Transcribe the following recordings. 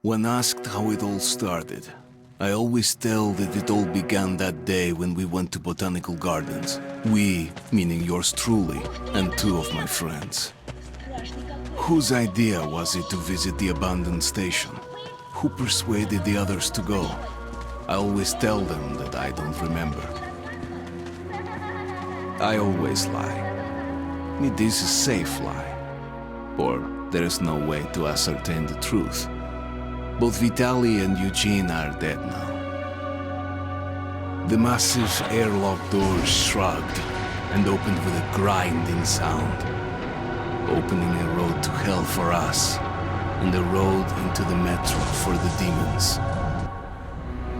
When asked how it all started, I always tell that it all began that day when we went to botanical gardens. We, meaning yours truly, and two of my friends. Whose idea was it to visit the abandoned station? Who persuaded the others to go? I always tell them that I don't remember. I always lie. It is a safe lie. Or there is no way to ascertain the truth. Both Vitaly and Eugene are dead now. The massive airlock doors shrugged and opened with a grinding sound, opening a road to hell for us and a road into the metro for the demons.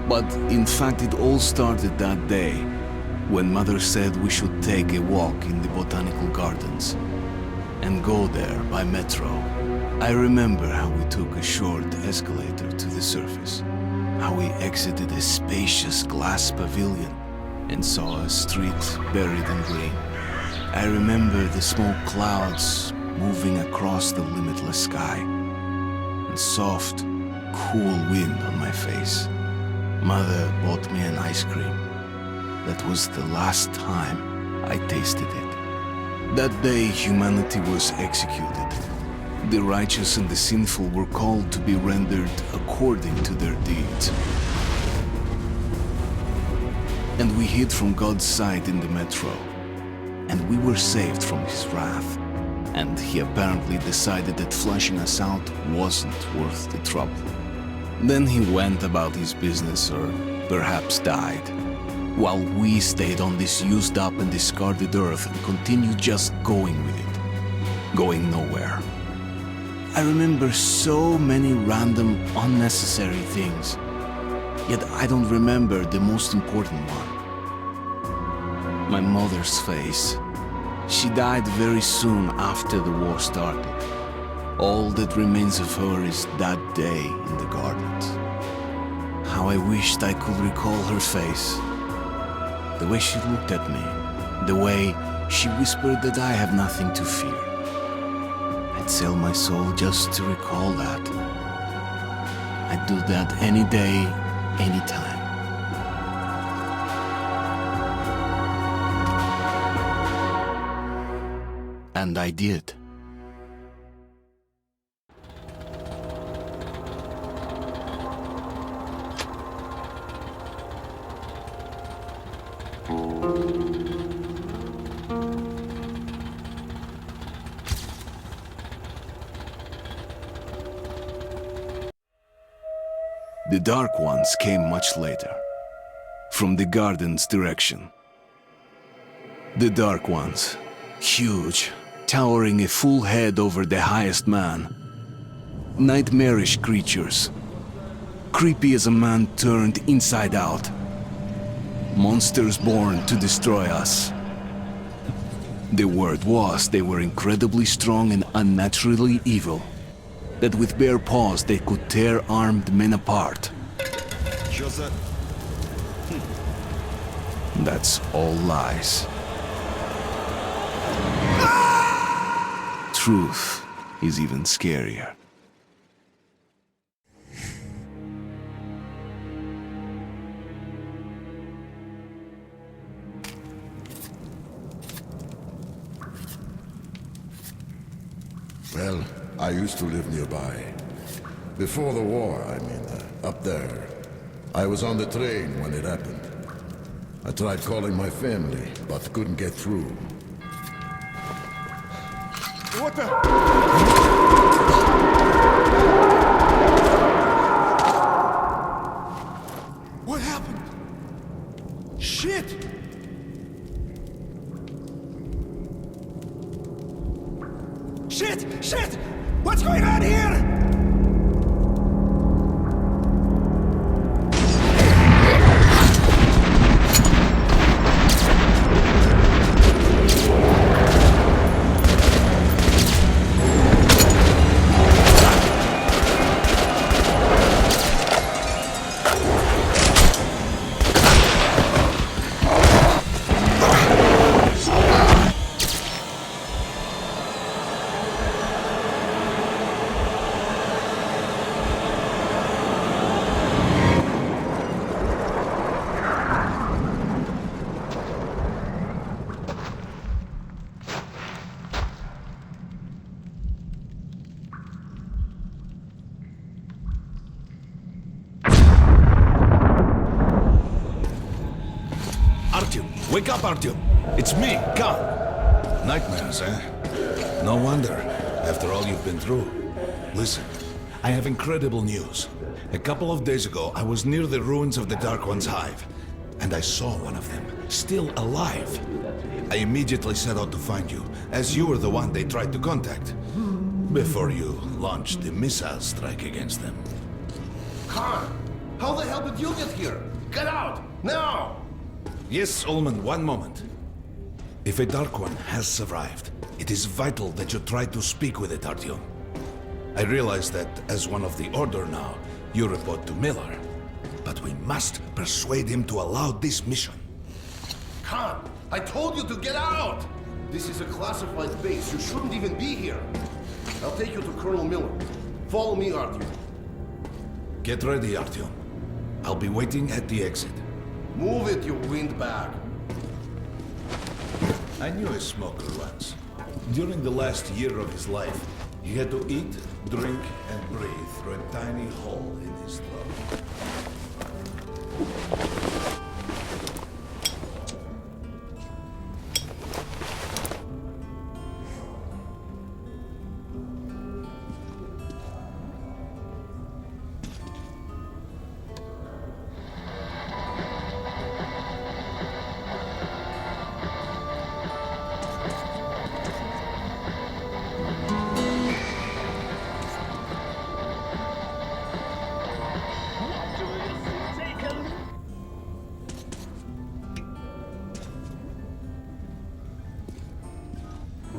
But in fact, it all started that day when Mother said we should take a walk in the botanical gardens and go there by metro. I remember how we took a short escalator to the surface, how we exited a spacious glass pavilion and saw a street buried in green. I remember the smoke clouds moving across the limitless sky and soft, cool wind on my face. Mother bought me an ice cream. That was the last time I tasted it. That day, humanity was executed. The righteous and the sinful were called to be rendered according to their deeds. And we hid from God's sight in the metro. And we were saved from his wrath. And he apparently decided that flushing us out wasn't worth the trouble. Then he went about his business, or perhaps died, while we stayed on this used up and discarded earth and continued just going with it, going nowhere. I remember so many random, unnecessary things, yet I don't remember the most important one. My mother's face. She died very soon after the war started. All that remains of her is that day in the gardens. How I wished I could recall her face. The way she looked at me, the way she whispered that I have nothing to fear. I'd sell my soul just to recall that. I'd do that any day, any time. And I did. The Dark Ones came much later, from the garden's direction. The Dark Ones, huge, towering a full head over the highest man. Nightmarish creatures, creepy as a man turned inside out. Monsters born to destroy us. The word was they were incredibly strong and unnaturally evil. That with bare paws they could tear armed men apart. That's all lies. Truth is even scarier. Well, I used to live nearby. Before the war, I mean, up there. I was on the train when it happened. I tried calling my family, but couldn't get through. What the? What happened? Shit! Shit! Shit! What's going on here? Wake up, Artyom! It's me, Khan! Nightmares, eh? No wonder, after all you've been through. Listen, I have incredible news. A couple of days ago, I was near the ruins of the Dark One's hive, and I saw one of them, still alive. I immediately set out to find you, as you were the one they tried to contact, before you launched the missile strike against them. Khan, how the hell did you get here? Get out, now! Yes, Ullman, one moment. If a Dark One has survived, it is vital that you try to speak with it, Artyom. I realize that, as one of the Order now, you report to Miller. But we must persuade him to allow this mission. Khan, I told you to get out! This is a classified base. You shouldn't even be here. I'll take you to Colonel Miller. Follow me, Artyom. Get ready, Artyom. I'll be waiting at the exit. Move it, you windbag. I knew a smoker once. During the last year of his life, he had to eat, drink, and breathe through a tiny hole in his throat.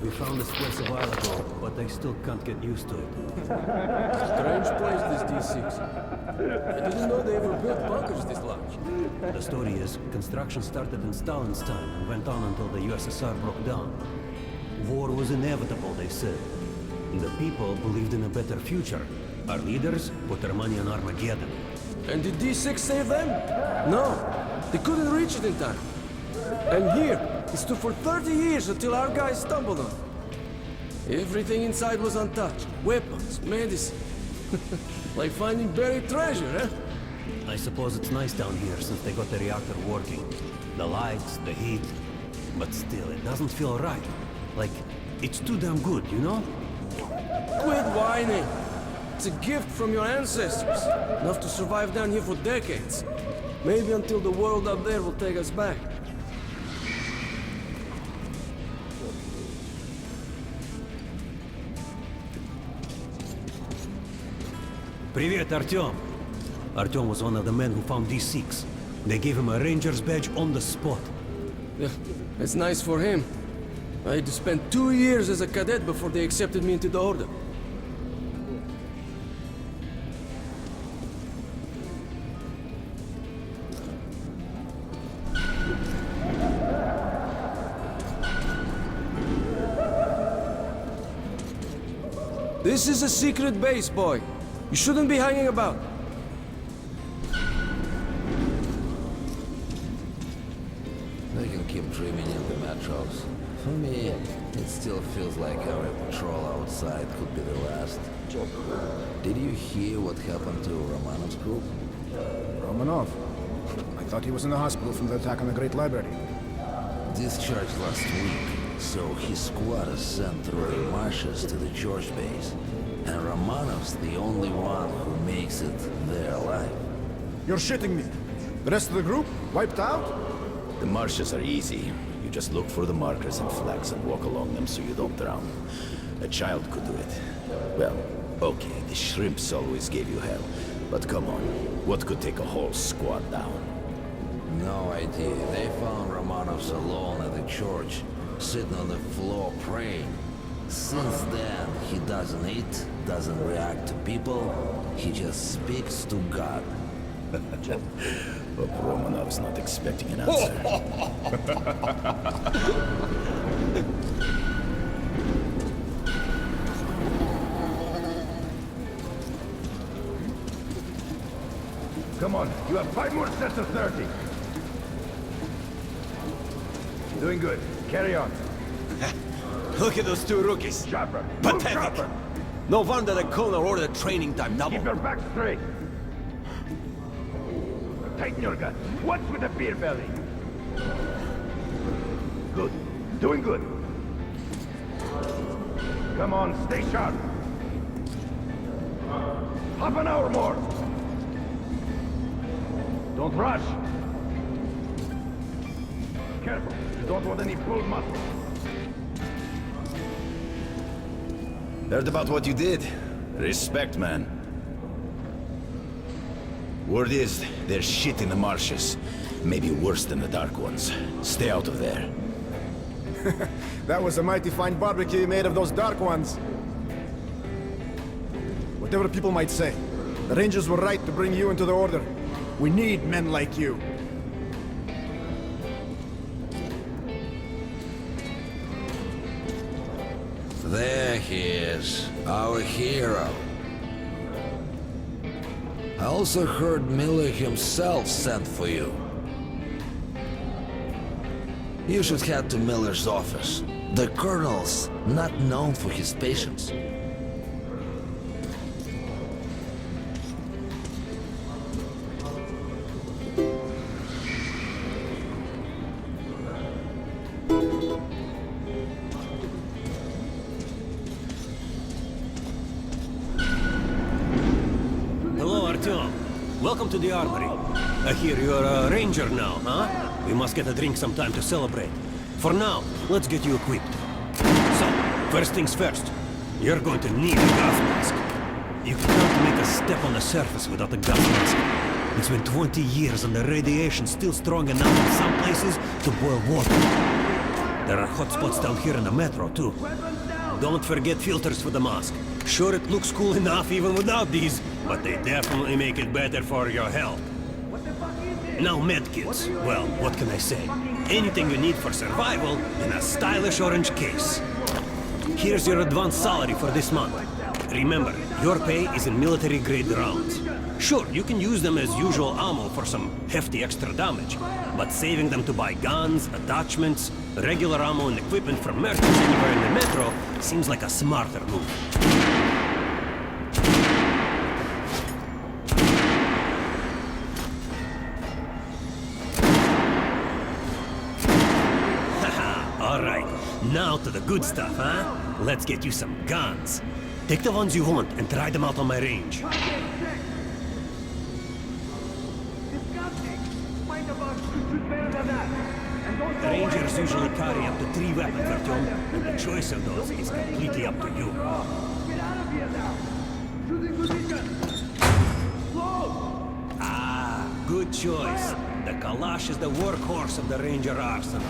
We found this place a while ago, but I still can't get used to it. Strange place, this D6. I didn't know they ever built bunkers this large. The story is, construction started in Stalin's time and went on until the USSR broke down. War was inevitable, they said. And the people believed in a better future. Our leaders put their money on Armageddon. And did D6 save them? No, they couldn't reach it in time. And here, it stood for 30 years until our guys stumbled on it. Everything inside was untouched. Weapons, medicine. Like finding buried treasure, eh? I suppose it's nice down here since they got the reactor working. The lights, the heat. But still, it doesn't feel right. Like, it's too damn good, you know? Quit whining. It's a gift from your ancestors. Enough to survive down here for decades. Maybe until the world up there will take us back. Привет, Artyom. Artyom was one of the men who found D6. They gave him a ranger's badge on the spot. Yeah, it's nice for him. I had to spend 2 years as a cadet before they accepted me into the Order. This is a secret base, boy. You shouldn't be hanging about. They can keep dreaming in the metros. For me, it still feels like every patrol outside could be the last. Did you hear what happened to Romanov's group? Romanov? I thought he was in the hospital from the attack on the Great Library. Discharged last week, so his squad is sent through the marshes to the George base. And Romanov's the only one who makes it there alive. You're shitting me. The rest of the group? Wiped out? The marshes are easy. You just look for the markers and flags and walk along them so you don't drown. A child could do it. Well, okay, the shrimps always gave you hell. But come on, what could take a whole squad down? No idea. They found Romanov's alone at the church, sitting on the floor praying. Since then, he doesn't eat, doesn't react to people, he just speaks to God. Hope Romanov's not expecting an answer. Come on, you have 5 more sets of 30. Doing good. Carry on. Look at those two rookies. Chopper. Pathetic. Move, chopper. No wonder the colonel ordered training time double. Keep your back straight. Tighten your gun. What's with the beer belly? Good. Doing good. Come on, stay sharp. Half an hour more. Don't rush. Careful. You don't want any pulled muscle. Heard about what you did. Respect, man. Word is, there's shit in the marshes. Maybe worse than the Dark Ones. Stay out of there. That was a mighty fine barbecue you made of those Dark Ones. Whatever people might say, the Rangers were right to bring you into the Order. We need men like you. There he is, our hero. I also heard Miller himself sent for you. You should head to Miller's office. The Colonel's not known for his patience. Hello, Artyom. Welcome to the armory. I hear you're a ranger now, huh? We must get a drink sometime to celebrate. For now, let's get you equipped. So, first things first. You're going to need a gas mask. You can't make a step on the surface without a gas mask. It's been 20 years and the radiation's still strong enough in some places to boil water. There are hot spots down here in the metro, too. Don't forget filters for the mask. Sure, it looks cool enough even without these, but they definitely make it better for your health. Now medkits. Well, what can I say? Anything you need for survival in a stylish orange case. Here's your advance salary for this month. Remember, your pay is in military-grade rounds. Sure, you can use them as usual ammo for some hefty extra damage, but saving them to buy guns, attachments, regular ammo and equipment from merchants anywhere in the metro seems like a smarter move. Alright, now to the good stuff, huh? Let's get you some guns. Take the ones you want and try them out on my range. Rangers usually carry up to 3 weapons, Artyom, and the choice of those is completely up to you. Ah, good choice. The Kalash is the workhorse of the Ranger arsenal.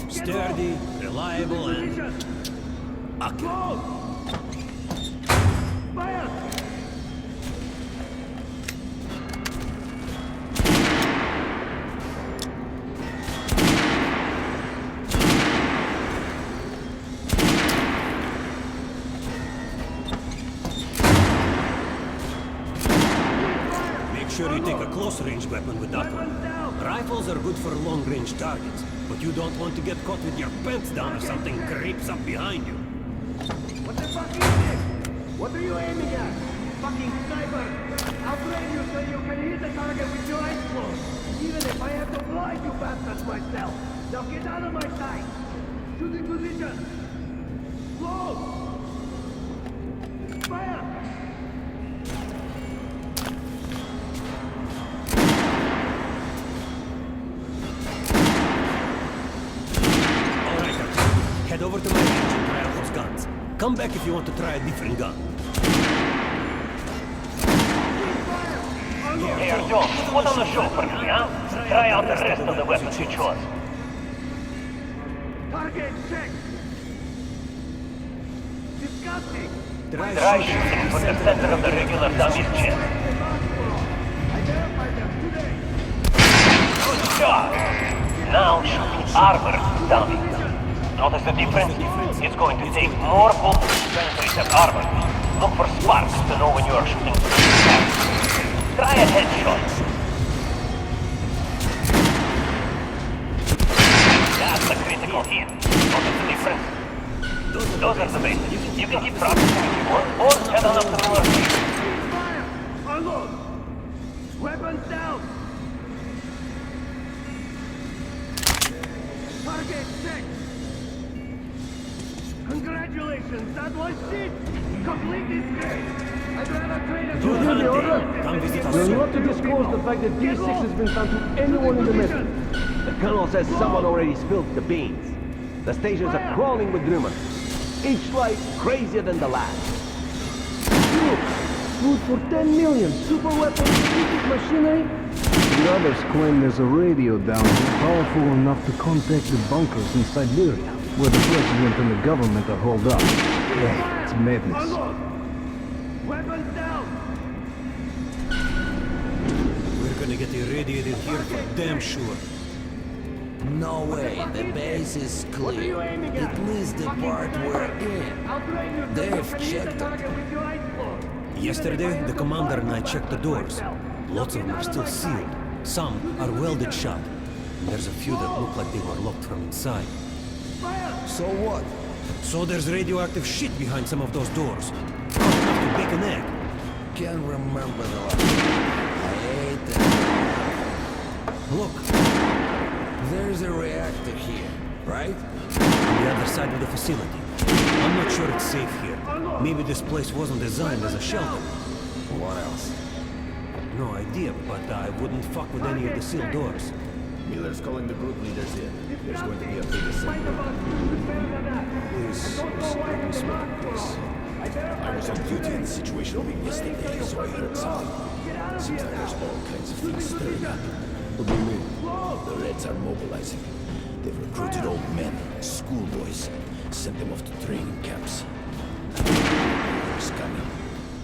Sturdy, reliable, and accurate. Make sure you take a close-range weapon with that one. Rifles are good for long-range targets, but you don't want to get caught with your pants down if something creeps up behind you. What the fuck is this? What are you aiming at? Fucking sniper! I'll train you so you can hit the target with your eyes closed. Even if I have to blind you bastards myself. Now get out of my sight! Shooting position! Close! Fire! Head over to my range and try out those guns. Come back if you want to try a different gun. Hey, Artyom, put on the show for me, huh? Try out the rest of the weapons you chose. Target check! Disgusting! Try shooting for the center of the regular dummy's chest. I verified them today! Good shot! now shooting armored dummies. Notice the difference? It's going to take more bullets to penetrate that armor. Look for sparks to know when you are shooting. Try a headshot. That's the critical hit. Notice the difference? Those are the bases. You can keep practicing if you want, or head on up to the north. Fire! Unload! Weapons down! Target checked! Congratulations, that was it! Complete disgrace! I'd rather trade a You hear the order? Come visit us You're soon. not to disclose the fact that D6 has been found to anyone in the mess. The colonel says someone already spilled the beans. The stations are crawling with rumors. Each flight crazier than the last. Food for 10 million, super weapons, secret machinery. The others claim there's a radio down here powerful enough to contact the bunkers in Siberia, where the president and the government are holed up. Yeah, it's madness. Unload! Weapons down! We're gonna get irradiated here for damn sure. No way, the base is clear. At least the part we're in. They've checked it. Yesterday, the commander and I checked the doors. Lots of them are still sealed. Some are welded shut. And there's a few that look like they were locked from inside. So what? So there's radioactive shit behind some of those doors. Hot enough to bake an egg. Can't remember the last time. I ate it. Look, There's a reactor here, right? on the other side of the facility. I'm not sure it's safe here. Maybe this place wasn't designed as a shelter. What else? No idea, but I wouldn't fuck with any of the sealed doors. Miller's calling the group leaders in. There's going to be a big assembly. This is pretty smart place. I was on duty in the situation room yesterday, so I heard something. Seems like there's all kinds of things stirring up. What do you mean? The Reds are mobilizing. They've recruited old men, schoolboys, sent them off to training camps. It's coming.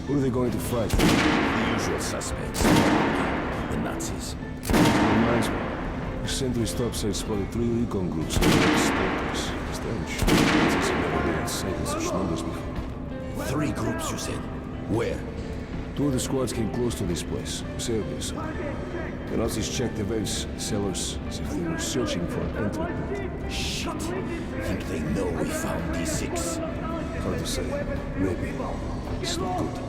Who are they going to fight? The usual suspects. The Nazis. Reminds me. The sentry stop said spotted 3 recon groups of stalkers. Strange. Nazis have never been inside in such numbers before. 3 groups, you said? Where? 2 of the squads came close to this place. Serbia, so. The Nazis checked the base, cellars, as if they were searching for an entry point. Shit. Think they know we found D6? Hard to say. Maybe. It's not good.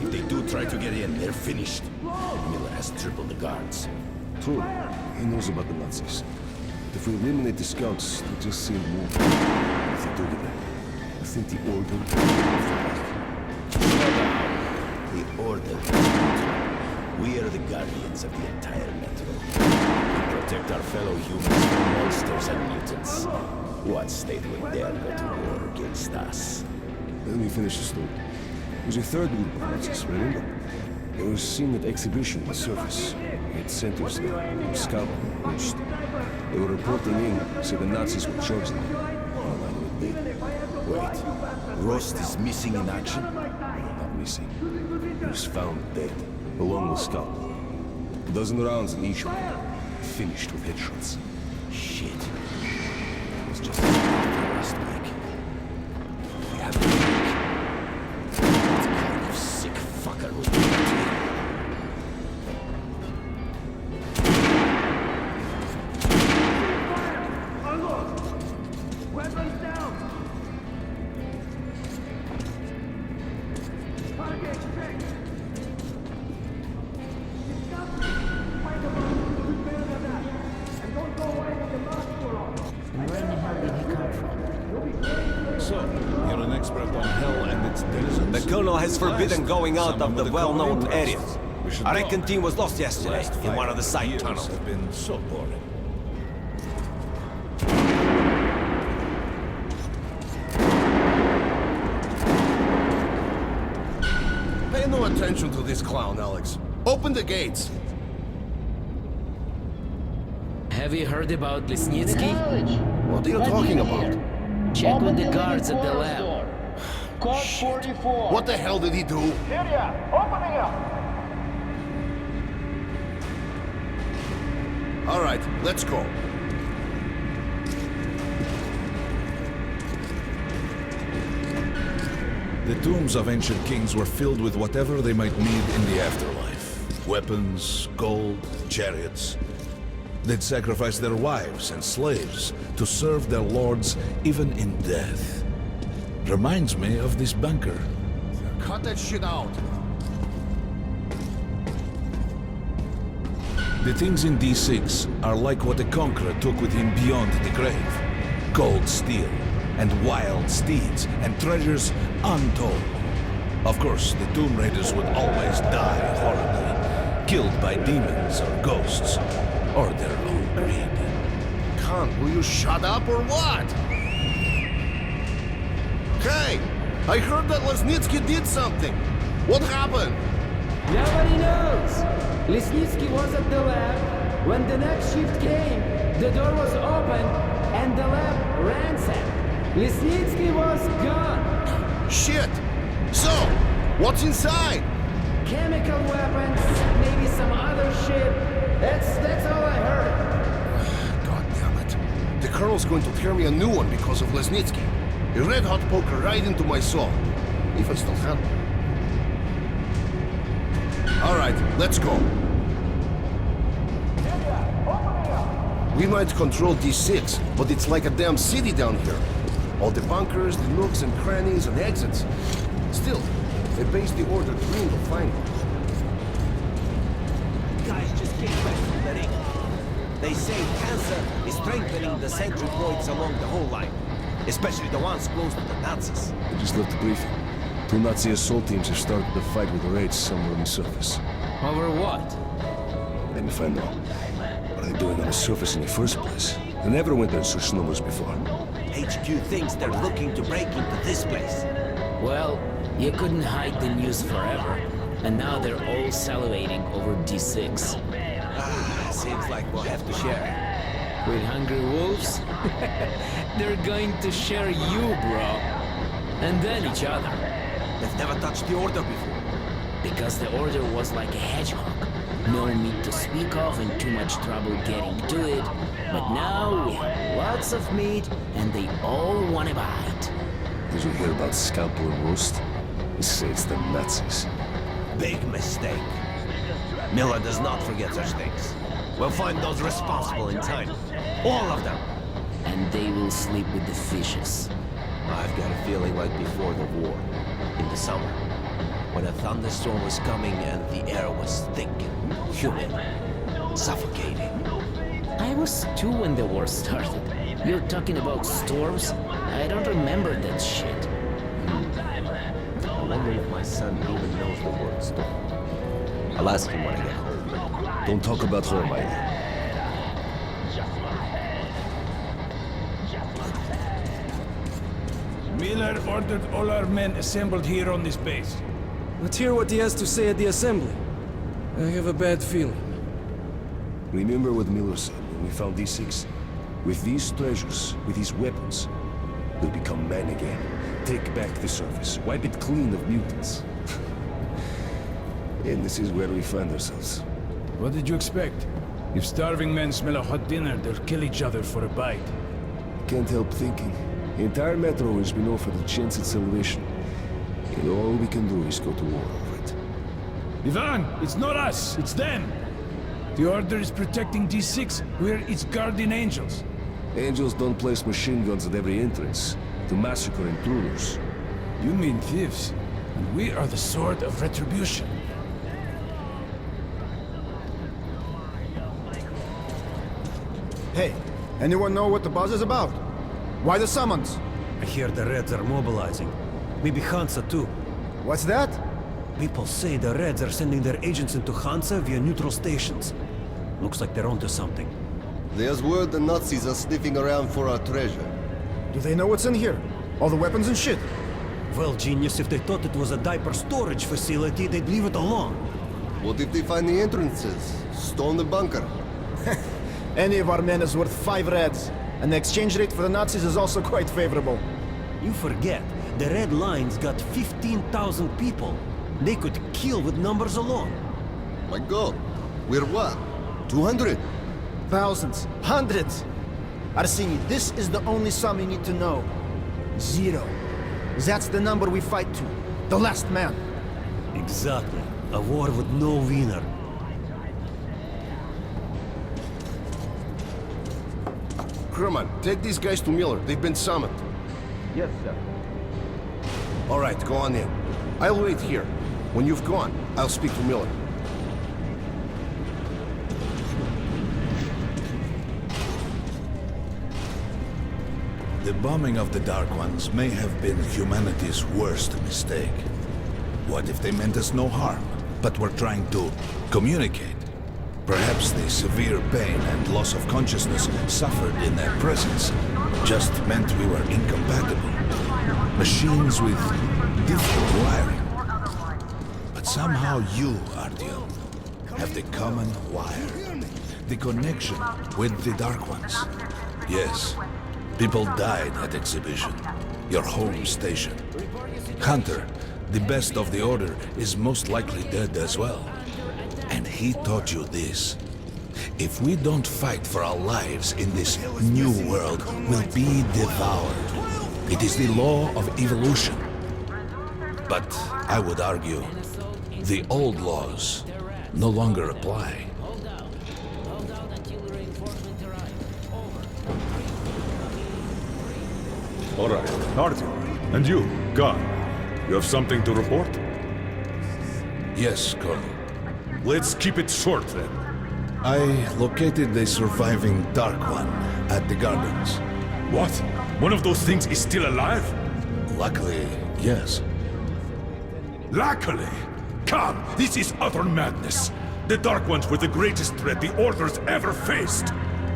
If they do try to get in, they're finished. Miller has tripled the guards. True. He knows about the Nazis. But if we eliminate the scouts, they just seem more. If they do get in, I think the Order will fall back. Slow down. The Order. We are the guardians of the entire metro. We protect our fellow humans from monsters and mutants. What state would dare go to war against us? Let me finish the story. There's a third group of Nazis, remember? They were seen at exhibition on the surface. We had centers there, scout and post. They were reporting in, said the Nazis were charging them. Wait, Rost is missing in action? Not missing. He was found dead, along with Scout. A dozen rounds in each one. Finished with headshots. Shit. It was just last week. We have a leak. What kind of sick fucker would do that to you? Weapons down! Target checked! Find the bomb! Do better than that! And don't go away with the mask for all! Where the hell did he come from? So, you're an expert on hell and its denizens? The colonel has forbidden going out of the well-known areas. A wrecking team was lost yesterday in one of the side tunnels. Have been so boring. Pay no attention to this clown, Alex. Open the gates. Have you heard about Lesnitsky? What are you talking about? Check with the guards at the lab. Code 44! What the hell did he do? Syria! Opening up! All right, let's go. The tombs of ancient kings were filled with whatever they might need in the afterlife. Weapons, gold, chariots. They'd sacrifice their wives and slaves to serve their lords even in death. Reminds me of this bunker. Cut that shit out! The things in D6 are like what a conqueror took with him beyond the grave. Gold steel, and wild steeds, and treasures untold. Of course, the Tomb Raiders would always die horribly, killed by demons or ghosts, or their own greed. Khan, will you shut up or what? Hey! I heard that Lesnitsky did something! What happened? Nobody knows! Lesnitsky was at the lab. When the next shift came, the door was open and the lab ransacked. Lesnitsky was gone. Shit! So, what's inside? Chemical weapons, maybe some other shit. That's all I heard. God damn it. The Colonel's going to tear me a new one because of Lesnitsky. A red-hot poker right into my soul. If I still have one. Alright, let's go. We might control D6, but it's like a damn city down here. All the bunkers, the nooks and crannies and exits. Still, a base the Order dreamed of finding. Guys just came back from the ring. They say cancer is strengthening the sentry points along the whole line. Especially the ones close to the Nazis. I just left the briefing. 2 Nazi assault teams have started the fight with the raids somewhere on the surface. Over what? Let me find out. What are they doing on the surface in the first place? They never went there in such numbers before. HQ thinks they're looking to break into this place. Well, you couldn't hide the news forever. And now they're all salivating over D6. Seems like we'll have to share it. With hungry wolves? They're going to share you, bro. And then each other. They've never touched the Order before. Because the Order was like a hedgehog. No meat to speak of and too much trouble getting to it. But now we have lots of meat and they all want to bite. Did you hear about scalpel and roast? They say it's the Nazis. Big mistake. Miller does not forget such things. We'll find those responsible in time. All of them. And they will sleep with the fishes. I've got a feeling like before the war. In the summer. When a thunderstorm was coming and the air was thick and humid. Suffocating. I was 2 when the war started. You're talking about storms? I don't remember that shit. I wonder if my son even knows the word storm. I'll ask him when I get home. Don't talk about home, either. Miller ordered all our men assembled here on this base. Let's hear what he has to say at the assembly. I have a bad feeling. Remember what Miller said when we found D6? With these treasures, with these weapons, we'll become men again. Take back the surface, wipe it clean of mutants. And this is where we find ourselves. What did you expect? If starving men smell a hot dinner, they'll kill each other for a bite. Can't help thinking. The entire metro has been offered a chance at salvation. And all we can do is go to war over it. Ivan, it's not us, it's them! The Order is protecting D6, we're its guardian angels. Angels don't place machine guns at every entrance to massacre intruders. You mean thieves, and we are the sword of retribution. Hey, anyone know what the buzz is about? Why the summons? I hear the Reds are mobilizing. Maybe Hansa too. What's that? People say the Reds are sending their agents into Hansa via neutral stations. Looks like they're onto something. There's word the Nazis are sniffing around for our treasure. Do they know what's in here? All the weapons and shit? Well, genius, if they thought it was a diaper storage facility, they'd leave it alone. What if they find the entrances? Storm the bunker? Any of our men is worth 5 Reds. And the exchange rate for the Nazis is also quite favorable. You forget, the Red Line's got 15,000 people. They could kill with numbers alone. My god, we're what? 200? Thousands. Hundreds. Arseny, this is the only sum you need to know. 0. That's the number we fight to. The last man. Exactly. A war with no winner. Crewman, take these guys to Miller. They've been summoned. Yes, sir. All right, go on in. I'll wait here. When you've gone, I'll speak to Miller. The bombing of the Dark Ones may have been humanity's worst mistake. What if they meant us no harm, but were trying to communicate? Perhaps the severe pain and loss of consciousness suffered in their presence just meant we were incompatible. Machines with different wiring. But somehow you, Artyom, have the common wire. The connection with the Dark Ones. Yes. People died at exhibition, your home station. Hunter, the best of the Order, is most likely dead as well. And he taught you this. If we don't fight for our lives in this new world, we'll be devoured. It is the law of evolution. But I would argue, the old laws no longer apply. All right, Artyom. And you, Khan. You have something to report? Yes, Colonel. Let's keep it short, then. I located the surviving Dark One at the gardens. What? One of those things is still alive? Luckily, yes. Luckily? Khan, this is utter madness. The Dark Ones were the greatest threat the Order's ever faced.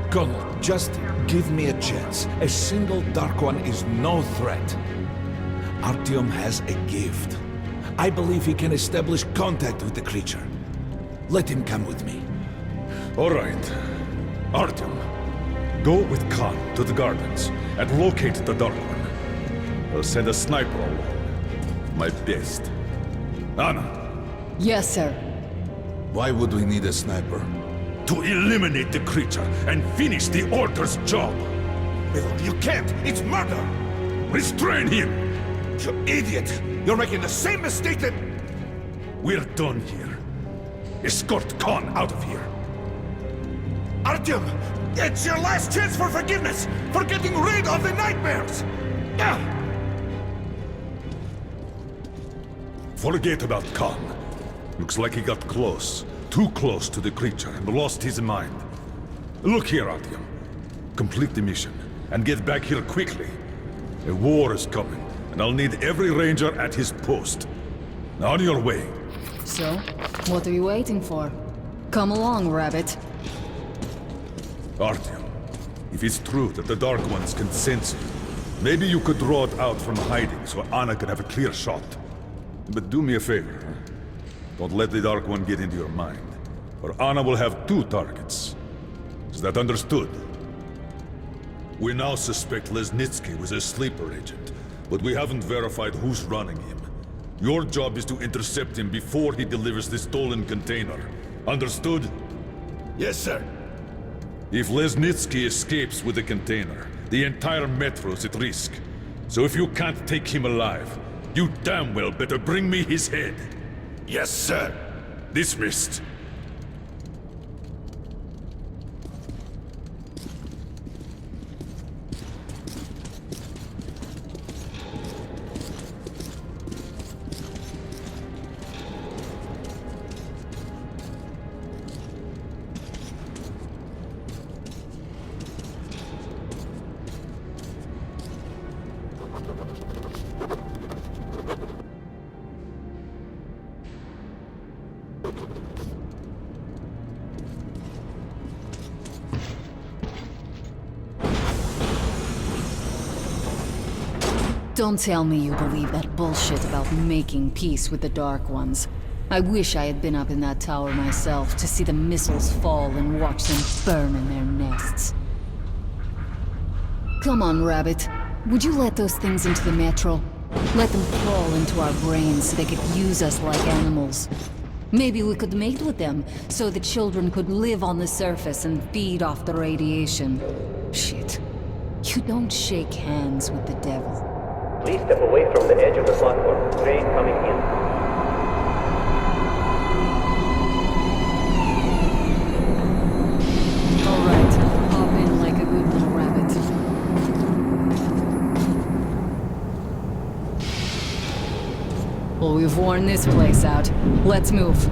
Colonel, just give me a chance. A single Dark One is no threat. Artyom has a gift. I believe he can establish contact with the creature. Let him come with me. All right. Artyom, go with Khan to the gardens and locate the Dark One. I'll send a sniper along. My best. Anna. Yes, sir. Why would we need a sniper? To eliminate the creature and finish the Order's job. You can't! It's murder! Restrain him! You idiot! You're making the same mistake that... We're done here. Escort Khan out of here. Artyom! It's your last chance for forgiveness! For getting rid of the nightmares! Forget about Khan. Looks like he got close. Too close to the creature and lost his mind. Look here, Artyom. Complete the mission and get back here quickly. A war is coming, and I'll need every ranger at his post. On your way. So, what are you waiting for? Come along, Rabbit. Artyom, if it's true that the Dark Ones can sense you, maybe you could draw it out from hiding so Anna can have a clear shot. But do me a favor, huh? Don't let the Dark One get into your mind, or Anna will have 2 targets. Is that understood? We now suspect Lesnitsky was a sleeper agent, but we haven't verified who's running him. Your job is to intercept him before he delivers the stolen container. Understood? Yes, sir. If Lesnitsky escapes with the container, the entire metro's at risk. So if you can't take him alive, you damn well better bring me his head. Yes, sir. Dismissed. Don't tell me you believe that bullshit about making peace with the Dark Ones. I wish I had been up in that tower myself to see the missiles fall and watch them burn in their nests. Come on, Rabbit. Would you let those things into the metro? Let them crawl into our brains so they could use us like animals. Maybe we could mate with them, so the children could live on the surface and feed off the radiation. Shit. You don't shake hands with the devil. Please step away from the edge of the platform. Train coming in. Alright, hop in like a good little rabbit. Well, we've worn this place out. Let's move.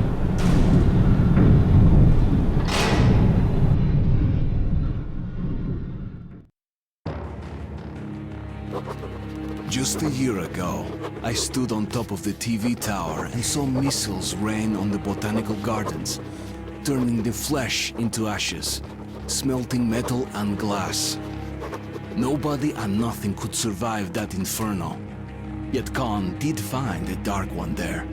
Just a year ago, I stood on top of the TV tower and saw missiles rain on the botanical gardens, turning the flesh into ashes, smelting metal and glass. Nobody and nothing could survive that inferno. Yet Khan did find a Dark One there.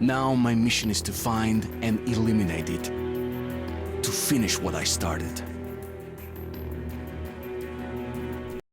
Now my mission is to find and eliminate it. To finish what I started.